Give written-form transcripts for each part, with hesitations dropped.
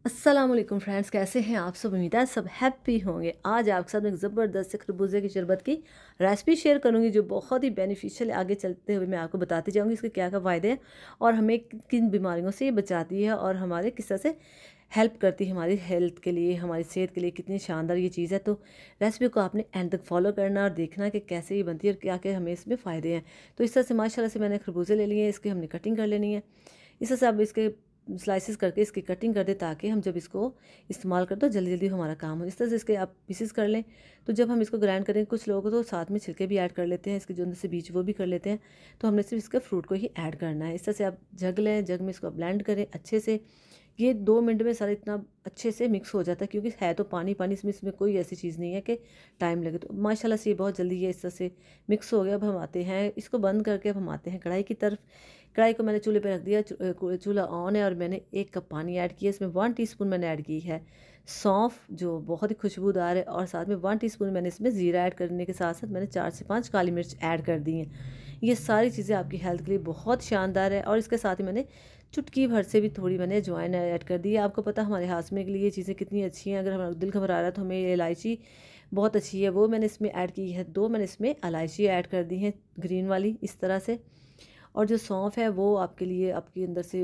अस्सलाम वालेकुम फ्रेंड्स, कैसे हैं आप सब। उम्मीद है सब हैप्पी होंगे। आज आपके साथ एक ज़बरदस्त से खरबूजे की शरबत की रेसिपी शेयर करूंगी जो बहुत ही बेनिफिशियल है। आगे चलते हुए मैं आपको बताती जाऊंगी इसके क्या क्या फ़ायदे हैं और हमें किन बीमारियों से ये बचाती है और हमारे किस तरह से हेल्प करती है हमारी हेल्थ के लिए, हमारी सेहत के लिए। कितनी शानदार ये चीज़ है। तो रेसिपी को आपने एंड तक फॉलो करना और देखना कि कैसे ये बनती है और क्या क्या हमें इसमें फ़ायदे हैं। तो इस तरह से माशाल्लाह से मैंने खरबूजे ले लिए हैं, इसकी हमने कटिंग कर लेनी है। इस तरह से आप इसके स्लाइसिस करके इसकी कटिंग कर दें ताकि हम जब इसको इस्तेमाल करें तो जल्दी जल्दी हमारा काम हो। इस तरह से इसके आप पीसेस कर लें। तो जब हम इसको ग्राइंड करें, कुछ लोग तो साथ में छिलके भी ऐड कर लेते हैं, इसके जो अंदर से बीज वो भी कर लेते हैं। तो हमने सिर्फ इसके फ्रूट को ही ऐड करना है। इस तरह से आप जग लें, जग में इसको ब्लेंड करें अच्छे से। ये 2 मिनट में सारा इतना अच्छे से मिक्स हो जाता है, क्योंकि है तो पानी पानी, इसमें कोई ऐसी चीज़ नहीं है कि टाइम लगे। तो माशाल्लाह से ये बहुत जल्दी ये इस तरह से मिक्स हो गया। अब हम आते हैं इसको बंद करके, अब हम आते हैं कढ़ाई की तरफ। कढ़ाई को मैंने चूल्हे पे रख दिया, चूल्हा ऑन है और मैंने 1 कप पानी ऐड किया। इसमें 1 टीस्पून मैंने ऐड की है सौंफ जो बहुत ही खुशबूदार है, और साथ में 1 टीस्पून मैंने इसमें ज़ीरा ऐड करने के साथ साथ मैंने 4 से 5 काली मिर्च ऐड कर दी हैं। ये सारी चीज़ें आपकी हेल्थ के लिए बहुत शानदार है। और इसके साथ ही मैंने चुटकी भर से भी थोड़ी मैंने अजवाइन ऐड कर दी है। आपको पता हमारे हाजमे के लिए ये चीज़ें कितनी अच्छी हैं। अगर हमारा दिल घबरा रहा है तो हमें ये इलायची बहुत अच्छी है, वो मैंने इसमें ऐड की है। 2 मैंने इसमें इलायची ऐड कर दी हैं ग्रीन वाली, इस तरह से। और जो सौंफ है वो आपके लिए आपके अंदर से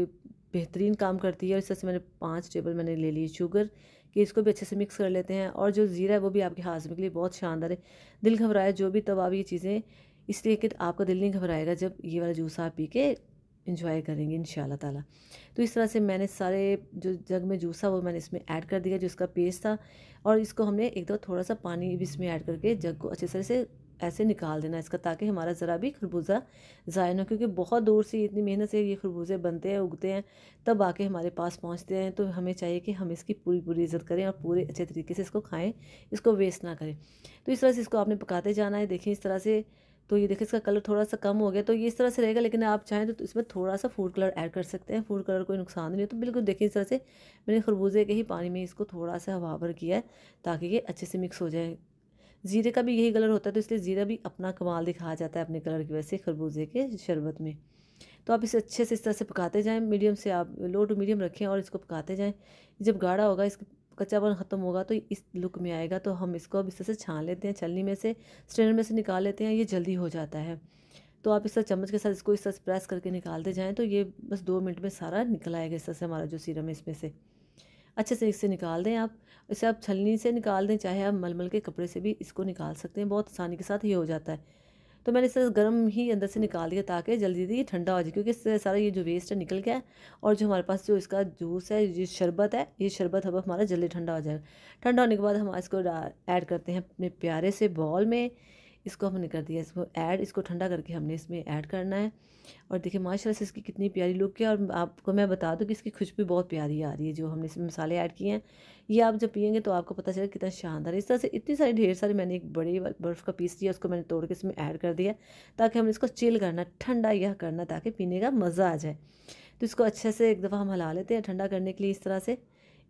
बेहतरीन काम करती है। और इस तरह से मैंने 5 टेबल मैंने ले ली शुगर, कि इसको भी अच्छे से मिक्स कर लेते हैं। और जो ज़ीरा है वो भी आपके हाजमे के लिए बहुत शानदार है। दिल घबराए जो भी, तब आप ये चीज़ें इसलिए कि आपका दिल नहीं घबराएगा जब ये वाला जूस आप पी के इंजॉय करेंगे इंशाल्लाह ताला। तो इस तरह से मैंने सारे जो जग में जूस था वो मैंने इसमें ऐड कर दिया, जो इसका पेस्ट था। और इसको हमने एक दो थोड़ा सा पानी भी इसमें ऐड करके जग को अच्छे तरह से ऐसे निकाल देना इसका, ताकि हमारा ज़रा भी खरबूजा ज़ाया ना हो। क्योंकि बहुत दूर से इतनी मेहनत से ये खरबूजे बनते हैं, उगते हैं, तब आके हमारे पास पहुंचते हैं। तो हमें चाहिए कि हम इसकी पूरी पूरी इज़्ज़त करें और पूरे अच्छे तरीके से इसको खाएं, इसको वेस्ट ना करें। तो इस तरह से इसको आपने पकाते जाना है। देखिए इस तरह से। तो ये देखिए इसका कलर थोड़ा सा कम हो गया, तो ये इस तरह से रहेगा। लेकिन आप चाहें तो इसमें थोड़ा सा फूड कलर ऐड कर सकते हैं। फूड कलर कोई नुकसान नहीं है। तो बिल्कुल देखिए इस तरह से मैंने खरबूजे के ही पानी में इसको थोड़ा सा हवा भर किया है, ताकि ये अच्छे से मिक्स हो जाए। ज़ीरे का भी यही कलर होता है, तो इसलिए ज़ीरा भी अपना कमाल दिखा जाता है अपने कलर की वजह से खरबूजे के शरबत में। तो आप इसे अच्छे से इस तरह से पकाते जाएं। मीडियम से आप लो टू मीडियम रखें और इसको पकाते जाएं। जब गाढ़ा होगा, इसका कच्चापन ख़त्म होगा, तो इस लुक में आएगा। तो हम इसको अब इस तरह से छान लेते हैं, छलनी में से, स्ट्रेनर में से निकाल लेते हैं। ये जल्दी हो जाता है। तो आप इस तरह चम्मच के साथ इसको इस तरह से प्रेस करके निकालते जाएँ, तो ये बस 2 मिनट में सारा निकल आएगा इस तरह से हमारा जो सीरम है इसमें से। अच्छे से इससे निकाल दें आप। इसे आप छलनी से निकाल दें, चाहे आप मलमल के कपड़े से भी इसको निकाल सकते हैं, बहुत आसानी के साथ ये हो जाता है। तो मैंने इसे गर्म ही अंदर से निकाल दिया, ताकि जल्दी जल्दी ये ठंडा हो जाए, क्योंकि इससे सारा ये जो वेस्ट है निकल गया है। और जो हमारे पास जो इसका जूस है, ये शरबत है, ये शरबत अब हमारा जल्दी ठंडा हो जाएगा। ठंडा होने के बाद हम इसको ऐड करते हैं अपने प्यारे से बॉल में। इसको हमने कर दिया इसको ऐड, इसको ठंडा करके हमने इसमें ऐड करना है। और देखिए माशाल्लाह से इसकी कितनी प्यारी लुक है। और आपको मैं बता दूं कि इसकी खुशबू बहुत प्यारी आ रही है, जो हमने इसमें मसाले ऐड किए हैं। ये आप जब पियेंगे तो आपको पता चलेगा कितना शानदार है। इस तरह से इतनी सारी ढेर सारी मैंने एक बड़ी बर्फ़ का पीस लिया, उसको मैंने तोड़ के इसमें ऐड कर दिया, ताकि हमने इसको चिल करना, ठंडा यह करना, ताकि पीने का मज़ा आ जाए। तो इसको अच्छे से एक दफ़ा हम हिला लेते हैं ठंडा करने के लिए। इस तरह से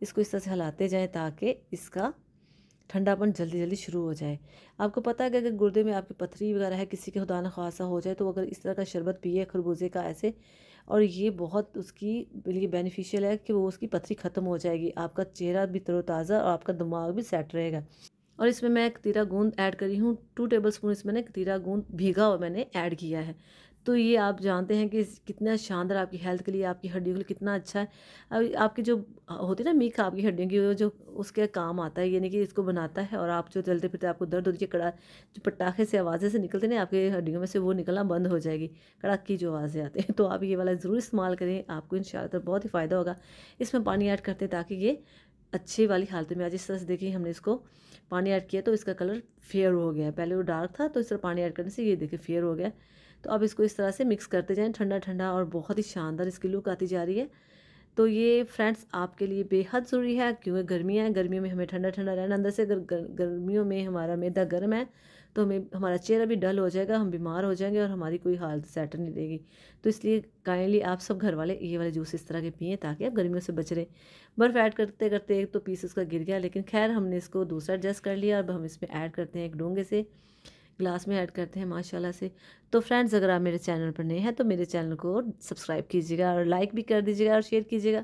इसको इस तरह से हिलाते जाएँ, ताकि इसका ठंडापन जल्दी जल्दी शुरू हो जाए। आपको पता है कि अगर गुर्दे में आपकी पथरी वगैरह है, किसी के खुदा न खासा हो जाए, तो अगर इस तरह का शरबत पिए खरबूजे का ऐसे, और ये बहुत उसकी लिए बेनिफिशियल है कि वो उसकी पथरी ख़त्म हो जाएगी। आपका चेहरा भी तरोताज़ा और आपका दिमाग भी सेट रहेगा। और इसमें मैं कतीरा गूंद ऐड करी हूँ, 2 टेबल स्पून इसमें मैंने कतीरा गूंद भीगा हुआ मैंने ऐड किया है। तो ये आप जानते हैं कि कितना शानदार आपकी हेल्थ के लिए, आपकी हड्डियों के लिए कितना अच्छा है। अब आपकी जो होती है ना मीख आपकी हड्डियों की, वो जो उसके काम आता है, यानी कि इसको बनाता है। और आप जो चलते फिरते आपको दर्द होती है, जो पटाखे से आवाज़ें से निकलते ना आपकी हड्डियों में से, वो निकलना बंद हो जाएगी। कड़ाक की जो आवाज़ें आती हैं, तो आप ये वाला ज़रूर इस्तेमाल करें, आपको इंशाल्लाह बहुत ही फ़ायदा होगा। इसमें पानी ऐड करते हैं ताकि ये अच्छी वाली हालत में आज। इस तरह से देखिए हमने इसको पानी ऐड किया तो इसका कलर फेयर हो गया है। पहले वो डार्क था, तो इस तरह पानी ऐड करने से ये देखिए फेयर हो गया। तो अब इसको इस तरह से मिक्स करते जाएं, ठंडा ठंडा, और बहुत ही शानदार इसकी लुक आती जा रही है। तो ये फ्रेंड्स आपके लिए बेहद ज़रूरी है, क्योंकि गर्मियाँ हैं, गर्मियों में हमें ठंडा ठंडा रहना। अंदर से अगर गर्मियों में हमारा मैदा गर्म है, तो हमें हमारा चेहरा भी डल हो जाएगा, हम बीमार हो जाएंगे और हमारी कोई हालत सेट नहीं रहेगी। तो इसलिए काइंडली आप सब घर वाले ये वाले जूस इस तरह के पिएँ, ताकि आप गर्मियों से बच रहें। बर्फ़ ऐड करते करते एक तो पीस उसका गिर गया, लेकिन खैर हमने इसको दूसरा एडजस्ट कर लिया। अब हम इसमें ऐड करते हैं एक डोंगे से, ग्लास में ऐड करते हैं माशाल्लाह से। तो फ्रेंड्स अगर आप मेरे चैनल पर नए हैं तो मेरे चैनल को सब्सक्राइब कीजिएगा और लाइक भी कर दीजिएगा और शेयर कीजिएगा।